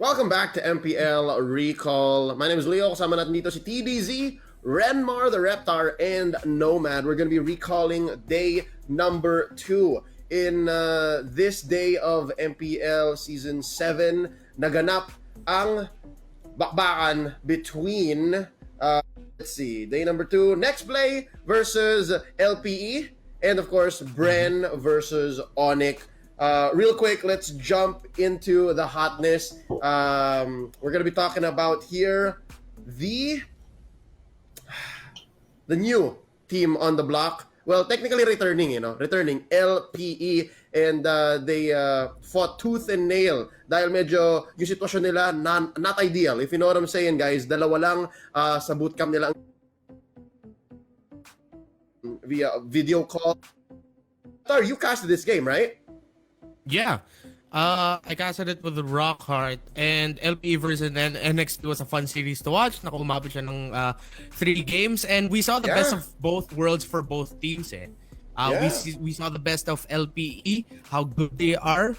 Welcome back to MPL Recall. My name is Leo. Kasama natin dito si TDZ, Renmar the Reptar, and Nomad. We're going to be recalling day number 2. In this day of MPL Season 7, naganap ang bakbakan between, let's see, day number 2, Next Play versus LPE, and of course, Bren versus Onyx. Real quick, let's jump into the hotness. We're gonna be talking about here the new team on the block. Well, technically returning LPE, and they fought tooth and nail dahil medyo yung sitwasyon nila not ideal. If you know what I'm saying, guys, dalawa lang sa bootcamp nila via video call. You casted this game, right? Yeah. I casted it with Rockheart, and LP versus NXT was a fun series to watch. Nakumabot siya ng 3 games, and we saw the best of both worlds for both teams. We saw the best of LPE, how good they are.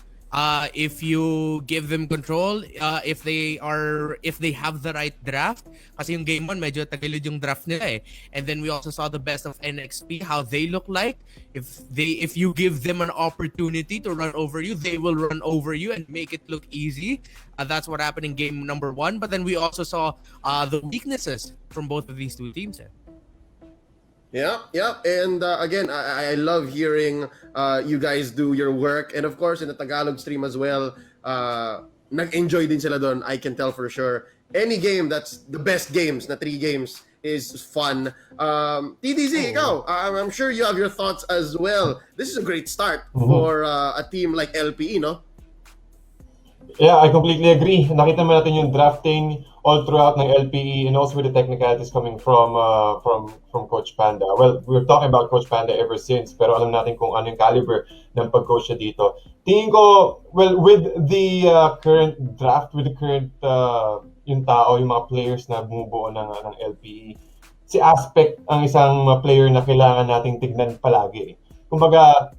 If you give them control, if they have the right draft, kasi yung game 1 medyo tagilid yung draft nila eh. And then we also saw the best of NXP, how they look like. If you give them an opportunity to run over you, they will run over you and make it look easy. That's what happened in game number 1. But then we also saw the weaknesses from both of these two teams. Yeah. And again, I love hearing you guys do your work. And of course, in the Tagalog stream as well, nag-enjoy din sila doon. I can tell for sure. Any game that's the best games, na 3 games, is fun. TDZ, ikaw, I'm sure you have your thoughts as well. This is a great start for a team like LPE, no? Yeah, I completely agree. Nakita mo natin yung drafting all throughout ng LPE, and also with the technicalities coming from Coach Panda. Well, we were talking about Coach Panda ever since, pero alam natin kung ano yung caliber ng pag-coach siya dito. Tingin ko, well, with the current draft, with the current yung tao, yung mga players na bumubuo ng LPE, si Aspect ang isang player na kailangan nating tignan palagi. Kumbaga,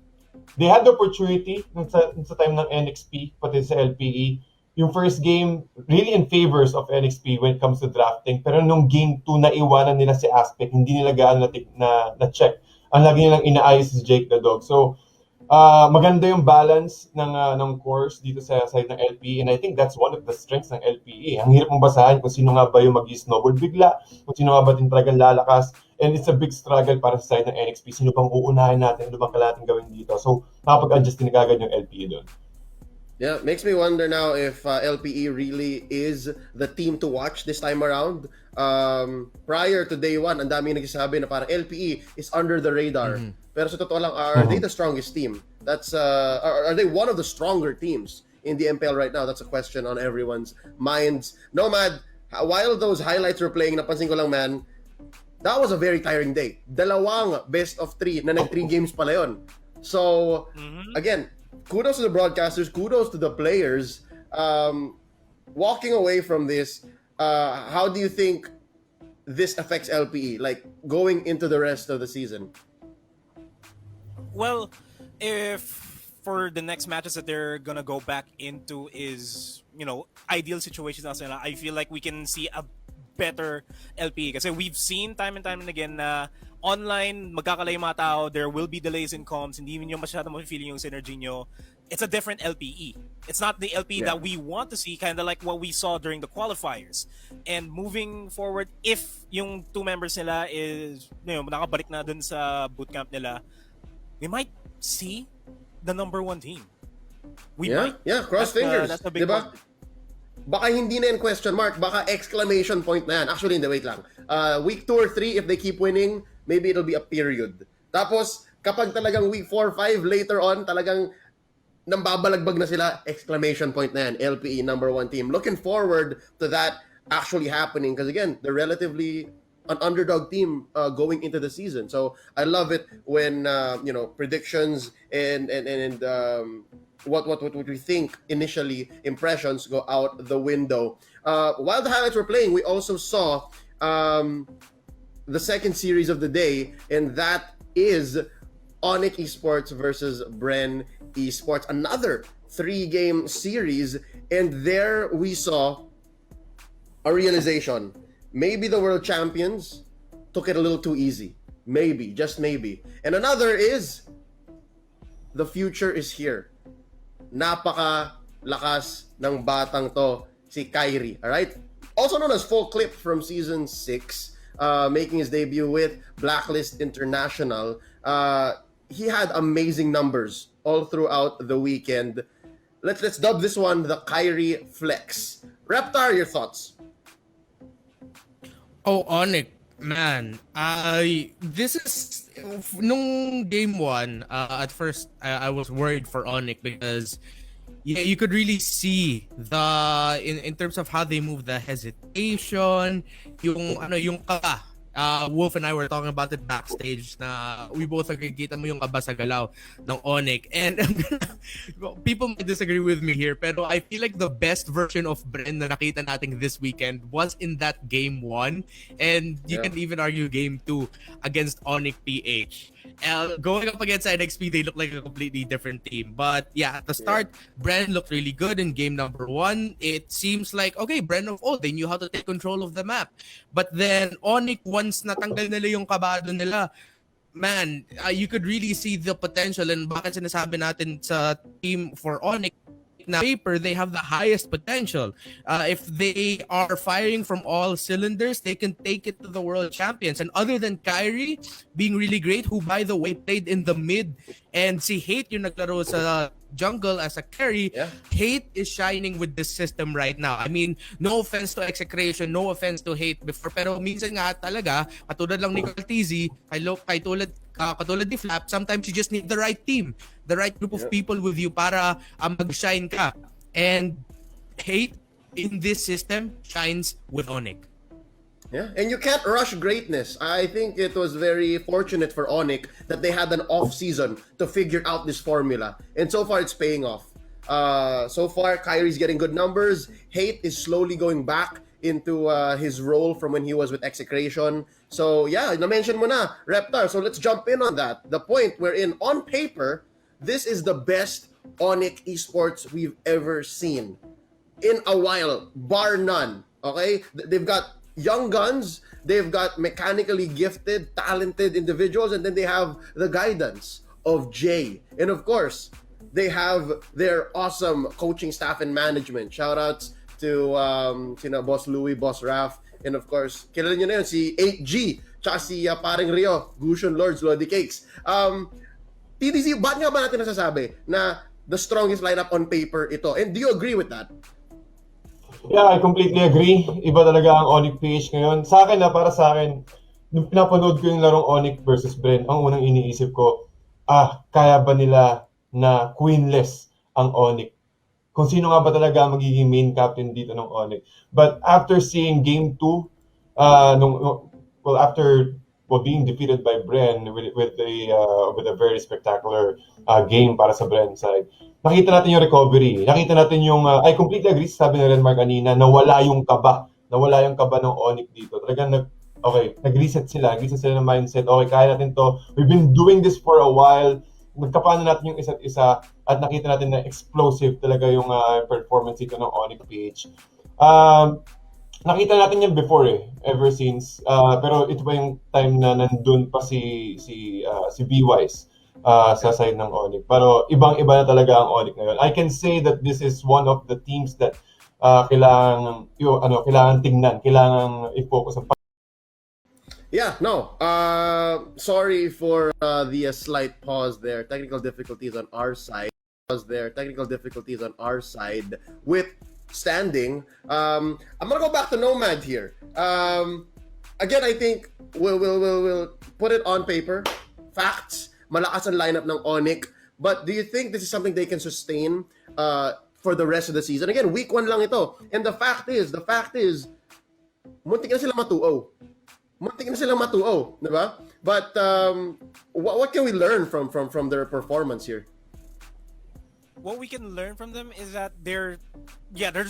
they had the opportunity sa time ng NXP, pati sa LPE. Yung first game, really in favors of NXP when it comes to drafting. Pero nung game 2, naiwanan nila si Aspect, hindi nila gaano na-check. Ang lagi nilang inaayos si Jake the Dog. So, maganda yung balance ng course dito sa side ng LPE, and I think that's one of the strengths ng LPE. Ang hirap mong basahin kung sino nga ba yung mag-snowball bigla, kung sino nga ba din talagang lalakas, and it's a big struggle para sa side ng NXP. Sino bang uunahin natin, ano bang kailangan gawin dito? So, nakapag-adjust din agad yung LPE doon. Yeah, makes me wonder now if LPE really is the team to watch this time around. Prior to day 1, ang dami nagsasabi na parang LPE is under the radar. Pero sa totoo lang, are they the strongest team? That's are they one of the stronger teams in the MPL right now? That's a question on everyone's minds. Nomad, while those highlights were playing, napansin ko lang, man, that was a very tiring day. Dalawang best of 3 na nag-3 games pala yun. So, again, kudos to the broadcasters, kudos to the players. Walking away from this, how do you think this affects LPE, like going into the rest of the season? Well, if for the next matches that they're gonna go back into is, ideal situations na, I feel like we can see a better LPE. Kasi we've seen time and time and again na online, magkakalay mga tao, there will be delays in comms, hindi nyo masyadong ma-feeling yung synergy nyo. It's a different LPE. It's not the LPE that we want to see, kind of like what we saw during the qualifiers. And moving forward, if yung 2 members nila is, nakabalik na dun sa bootcamp nila, we might see the number 1 team. We might. Yeah, cross fingers. That's a big diba? Baka hindi na yung question mark, baka exclamation point na yan. Actually, hindi, wait lang. Week 2 or 3, if they keep winning, maybe it'll be a period. Tapos, kapag talagang week 4 or 5 later on, talagang nambabalagbag na sila, exclamation point na yan, LPE number 1 team. Looking forward to that actually happening because again, they're relatively an underdog team going into the season. So I love it when predictions and what we think initially, impressions go out the window. While the highlights were playing, we also saw the second series of the day, and that is Onyx Esports versus Bren Esports. Another 3-game series, And there we saw a realization. Maybe the world champions took it a little too easy. Maybe, just maybe. And another is, the future is here. Napaka-lakas ng batang to, si Kyrie. Alright? Also known as Full Clip from Season 6, making his debut with Blacklist International. He had amazing numbers all throughout the weekend. Let's dub this one the Kyrie Flex. Reptar, your thoughts? Oh, Onyx, man. This is nung game 1, at first I was worried for Onyx because yeah, you could really see the in terms of how they move, the hesitation, yung kaba. Wolf and I were talking about it backstage na we both nakikita mo yung kaba sa galaw ng Onyx. And people might disagree with me here, pero I feel like the best version of Bren na nakita natin this weekend was in that game 1, and you can even argue game 2 against Onyx PH. Going up against NXP, they look like a completely different team. But yeah, at the start, Bren looked really good in game number 1. It seems like, okay, Bren of old, they knew how to take control of the map. But then, Onyx, once natanggal nila yung kabado nila, man, you could really see the potential. And bakit sinasabi natin sa team for Onyx, na paper, they have the highest potential. If they are firing from all cylinders, they can take it to the world champions. And other than Kyrie being really great, who by the way played in the mid, and si Hate yung naglaro sa jungle as a carry, Hate is shining with this system right now. I mean, no offense to Execration, no offense to Hate before, pero minsan nga talaga, katulad lang ni Cortezi, katulad ni Flap, sometimes you just need the right team, the right group of people with you para mag-shine ka. And Hate in this system shines with Onyx. Yeah, and you can't rush greatness. I think it was very fortunate for Onyx that they had an off season to figure out this formula, and so far it's paying off. So far, Kyrie's getting good numbers. Hate is slowly going back into his role from when he was with Execration. So yeah, na-mention mo na, Reptar. So let's jump in on that. The point wherein, on paper, this is the best Onyx esports we've ever seen in a while, bar none. Okay, they've got young guns, they've got mechanically gifted, talented individuals, and then they have the guidance of Jay. And of course, they have their awesome coaching staff and management. Shoutouts to Boss Louie, Boss Raf, and of course, kilala nyo na yun, si 8G, tsaka si paring Rio, Gusion Lords, Lodi Cakes. TDC, ba't nga ba natin nasasabi na the strongest lineup on paper ito? And do you agree with that? Yeah, I completely agree. Iba talaga ang Onyx PH ngayon. Sa akin para sa akin, nung pinapanood ko yung larong Onyx versus Bren, ang unang iniisip ko, kaya ba nila na queenless ang Onyx? Kung sino nga ba talaga magiging main captain dito ng Onyx. But after seeing game 2, after being defeated by Bren with a very spectacular game para sa Bren side, nakita natin yung recovery. Nakita natin yung, I completely agree sa sabi ni Renmark kanina, nawala yung kaba ng Onyx dito. Talagang nag-reset sila ng mindset. Okay, kaya natin to. We've been doing this for a while. Nagkapano natin yung isa't isa at nakita natin na explosive talaga yung performance dito ng Onyx PH. Nakita natin yan before ever since. Pero ito pa yung time na nandun pa si B-Wise sa side ng Onyx. Pero ibang-iba na talaga ang Onyx ngayon. I can say that this is one of the teams that kailangan tingnan, kailangan i-focus ang. Yeah, no. Sorry for the slight pause there. Technical difficulties on our side. With standing. I'm gonna go back to Nomad here. Again, I think we'll put it on paper. Facts. Malakas ang lineup ng Onyx. But do you think this is something they can sustain for the rest of the season? Again, week 1 lang ito. And the fact is, muntik na sila matuo. Diba? But what can we learn from their performance here? What we can learn from them is that they're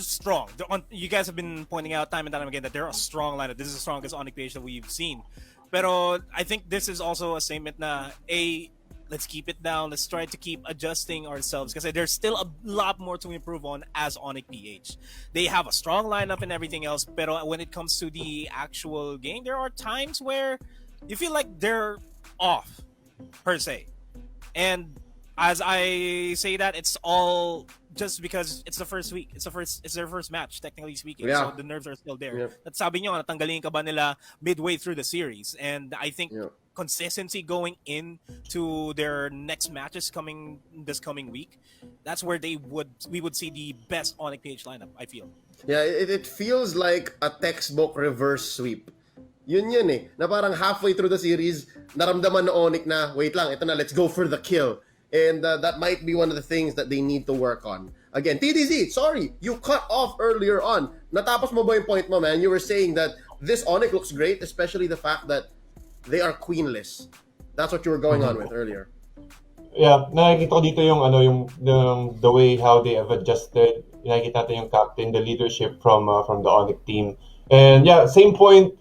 strong. You guys have been pointing out time and time again that they're a strong lineup. This is the strongest Onyx PH that we've seen. Pero I think this is also a statement na let's keep it down. Let's try to keep adjusting ourselves because there's still a lot more to improve on as Onyx PH. They have a strong lineup and everything else, but when it comes to the actual game, there are times where you feel like they're off per se. And as I say that, it's all just because it's the first week. It's their first match, technically speaking. Yeah. So the nerves are still there. Yeah. At sabi nyo, natanggalin ka ba nila midway through the series? And I think Yeah. consistency going into their next matches this coming week, that's where we would see the best Onyx PH lineup, I feel. Yeah, it feels like a textbook reverse sweep. Yun eh. Na parang halfway through the series, naramdaman na Onyx na, wait lang, ito na, let's go for the kill. And that might be one of the things that they need to work on. Again, TDZ, sorry, you cut off earlier on. Natapos mo ba yung point mo, man? You were saying that this Onyx looks great, especially the fact that they are queenless. That's what you were going on with earlier. Yeah, nakikita ko dito yung the way how they have adjusted. Nakikita natin yung captain, the leadership from the Onyx team. And yeah, same point.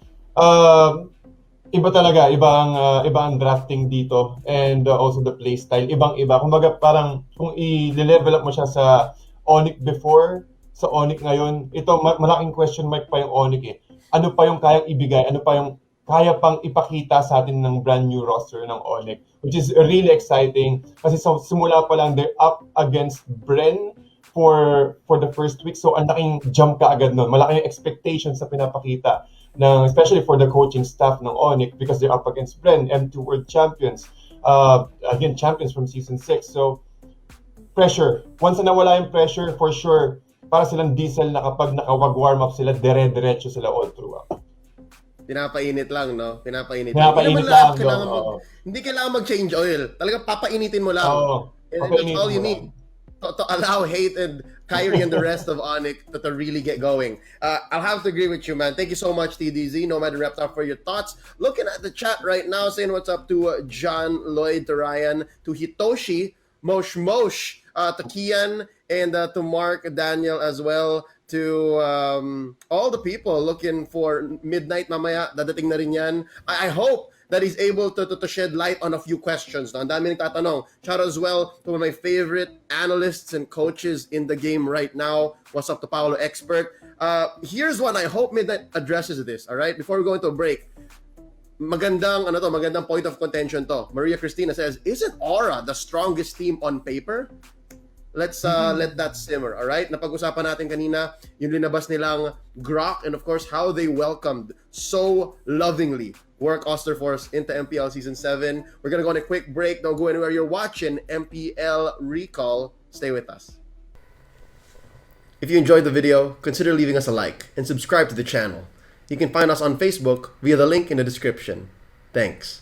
Iba talaga, iba ang drafting dito, and also the play style, ibang-iba. Kumbaga parang kung i-level up mo siya sa Onyx before, sa Onyx ngayon, ito malaking question mark pa yung Onyx eh. Ano pa yung kayang ibigay? Ano pa yung kaya pang ipakita sa atin ng brand new roster ng Onyx, which is really exciting kasi simula pa lang they're up against Bren for the first week, so ang laking jump ka agad nun, malaking expectations sa pinapakita ng, especially for the coaching staff ng Onyx because they're up against Bren, M2 World Champions, again champions from season 6, so pressure, once na nawala yung pressure, for sure para silang diesel na kapag nakawag-warm up sila, dire-diretso sila all throughout. Pinapainit lang, no? Pinapainit Pinapainit lang. lang. Hindi kailangan mag-change oil. Talaga papainitin mo lang. And that's Papainitin all you mo need to allow Hate and Kyrie and the rest of Onyx to really get going. I'll have to agree with you, man. Thank you so much, TDZ, Nomad and Reptar, for your thoughts. Looking at the chat right now, saying what's up to John, Lloyd, to Ryan, to Hitoshi, Mosh, to Kian, and to Mark, Daniel as well, to all the people looking for midnight mamaya, dadating na rin yan. I hope that he's able to shed light on a few questions. No? Ang dami nagtatanong. Shout out as well to one of my favorite analysts and coaches in the game right now. What's up to Paolo Expert? Here's one. I hope Midnight addresses this, all right? Before we go into a break. Magandang point of contention to. Maria Cristina says, isn't Aura the strongest team on paper? Let's let that simmer, all right? Napag-usapan natin kanina yung linabas nilang Grok and of course how they welcomed so lovingly Work Osterforce into MPL Season 7. We're gonna go on a quick break. Don't go anywhere. You're watching MPL Recall. Stay with us. If you enjoyed the video, consider leaving us a like and subscribe to the channel. You can find us on Facebook via the link in the description. Thanks.